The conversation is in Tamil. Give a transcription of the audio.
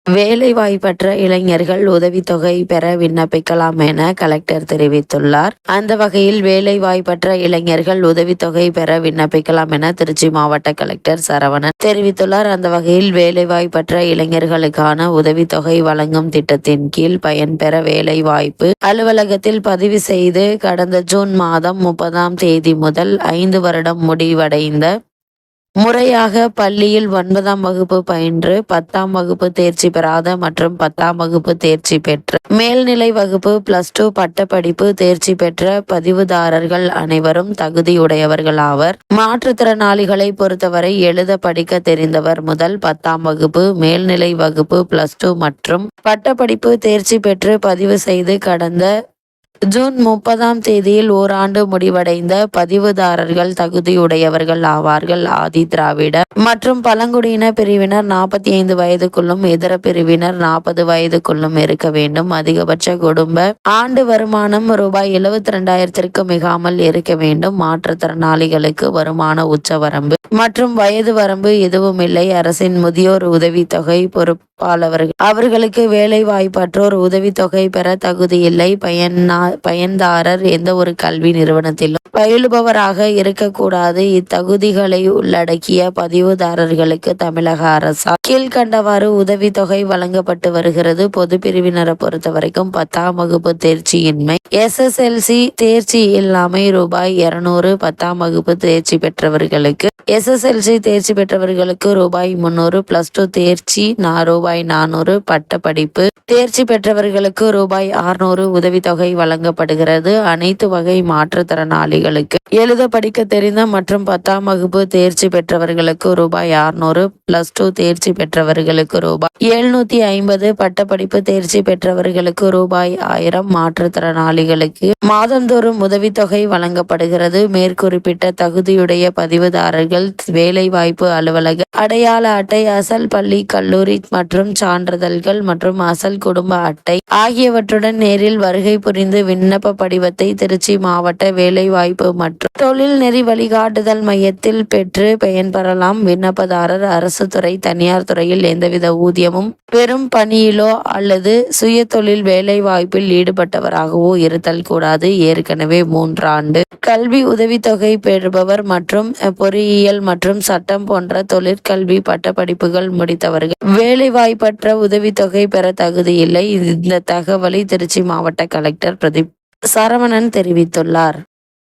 வேலைவாய்ப்பற்ற இளைஞர்கள் உதவித்தொகை பெற விண்ணப்பிக்கலாம் என கலெக்டர் தெரிவித்துள்ளார். அந்த வகையில் வேலைவாய்ப்பற்ற இளைஞர்கள் உதவித்தொகை பெற விண்ணப்பிக்கலாம் என திருச்சி மாவட்ட கலெக்டர் சரவணன் தெரிவித்துள்ளார். அந்த வகையில் வேலைவாய்ப்பற்ற இளைஞர்களுக்கான உதவித்தொகை வழங்கும் திட்டத்தின் கீழ் பயன்பெற வேலைவாய்ப்பு அலுவலகத்தில் பதிவு செய்து கடந்த ஜூன் மாதம் 30ஆம் தேதி முதல் 5 வருடம் முடிவடைந்த முறையாக பள்ளியில் 9ஆம் வகுப்பு பயின்று 10ஆம் வகுப்பு தேர்ச்சி பெறாத மற்றும் 10ஆம் வகுப்பு தேர்ச்சி பெற்ற மேல்நிலை வகுப்பு +2 பட்டப்படிப்பு தேர்ச்சி பெற்ற பதிவுதாரர்கள் அனைவரும் தகுதியுடையவர்கள் ஆவர். மாற்றுத்திறனாளிகளை பொறுத்தவரை எழுத படிக்க தெரிந்தவர் முதல் 10ஆம் வகுப்பு மேல்நிலை வகுப்பு +2 மற்றும் பட்டப்படிப்பு தேர்ச்சி பெற்று பதிவு செய்து கடந்த ஜூன் 30ஆம் தேதியில் ஓராண்டு முடிவடைந்த பதிவுதாரர்கள் தகுதியுடையவர்கள் ஆவார்கள். ஆதி திராவிட மற்றும் பழங்குடியின பிரிவினர் 45 வயதுக்குள்ளும் இதர பிரிவினர் 40 வயதுக்குள்ளும் இருக்க வேண்டும். அதிகபட்ச குடும்ப ஆண்டு வருமானம் ரூபாய் 72,000ற்கு மிகாமல் இருக்க வேண்டும். மாற்றுத்திறனாளிகளுக்கு வருமான உச்சவரம்பு மற்றும் வயது வரம்பு எதுவும் இல்லை. அரசின் முதியோர் உதவித்தொகை பொறுப்பாளர்கள் அவர்களுக்கு வேலை வாய்ப்பற்றோர் உதவித்தொகை பெற தகுதியில்லை. பயன்தாரர் எந்த ஒரு கல்வி நிறுவனத்திலும் பயிலுபவராக இருக்கக்கூடாது. இத்தகுதிகளை உள்ளடக்கிய பதிவுதாரர்களுக்கு தமிழக அரசால் கீழ்கண்டவாறு உதவித்தொகை வழங்கப்பட்டு வருகிறது. பொது பிரிவினரை பொறுத்த வரைக்கும் 10ஆம் வகுப்பு தேர்ச்சியின்மை, SSLC தேர்ச்சி இல்லாமை ரூபாய் 200, 10ஆம் வகுப்பு தேர்ச்சி பெற்றவர்களுக்கு SSLC தேர்ச்சி பெற்றவர்களுக்கு ரூபாய் 300, +2 தேர்ச்சி ரூபாய் 400, பட்டப்படிப்பு தேர்ச்சி பெற்றவர்களுக்கு ரூபாய் 600 உதவித்தொகை வழங்கப்படுகிறது. அனைத்து வகை மாற்றுத்திறனாளிகளுக்கு எழுத படிக்க தெரிந்த மற்றும் 10ஆம் வகுப்பு தேர்ச்சி பெற்றவர்களுக்கு ரூபாய் 600, +2 தேர்ச்சி பெற்றவர்களுக்கு ரூபாய் 750, பட்டப்படிப்பு தேர்ச்சி பெற்றவர்களுக்கு ரூபாய் 1000. மாற்றுத்திறனாளிகளுக்கு மாதந்தோறும் உதவித்தொகை வழங்கப்படுகிறது. மேற்குறிப்பிட்ட தகுதியுடைய பதிவுதாரர்கள் வேலைவாய்ப்பு அலுவலக அடையாள அட்டை, அசல் பள்ளி கல்லூரி மற்றும் சான்றிதழ்கள் மற்றும் அசல் குடும்ப அட்டை ஆகியவற்றுடன் நேரில் வருகை புரிந்து விண்ணப்ப படிவத்தை திருச்சி மாவட்ட வேலைவாய்ப்பு மற்றும் தொழில் நெறி வழிகாட்டுதல் மையத்தில் பெற்று பயன்பெறலாம். விண்ணப்பதாரர் அரசு துறை, தனியார் துறையில் எந்தவித ஊதியமும் பெரும் பணியிலோ அல்லது சுய தொழில் வேலை வாய்ப்பில் ஈடுபட்டவராகவோ இருத்தல் கூடாது. ஏற்கனவே 3 ஆண்டு கல்வி உதவித்தொகை பெறுபவர் மற்றும் பொறியியல் மற்றும் சட்டம் போன்ற தொழிற்கல்வி பட்டப்படிப்புகள் முடித்தவர்கள் வேலைவாய்ப்பற்ற உதவித்தொகை பெற தகுதியில்லை. இந்த தகவலை திருச்சி மாவட்ட கலெக்டர் பிரதீப் சரவணன் தெரிவித்துள்ளார்.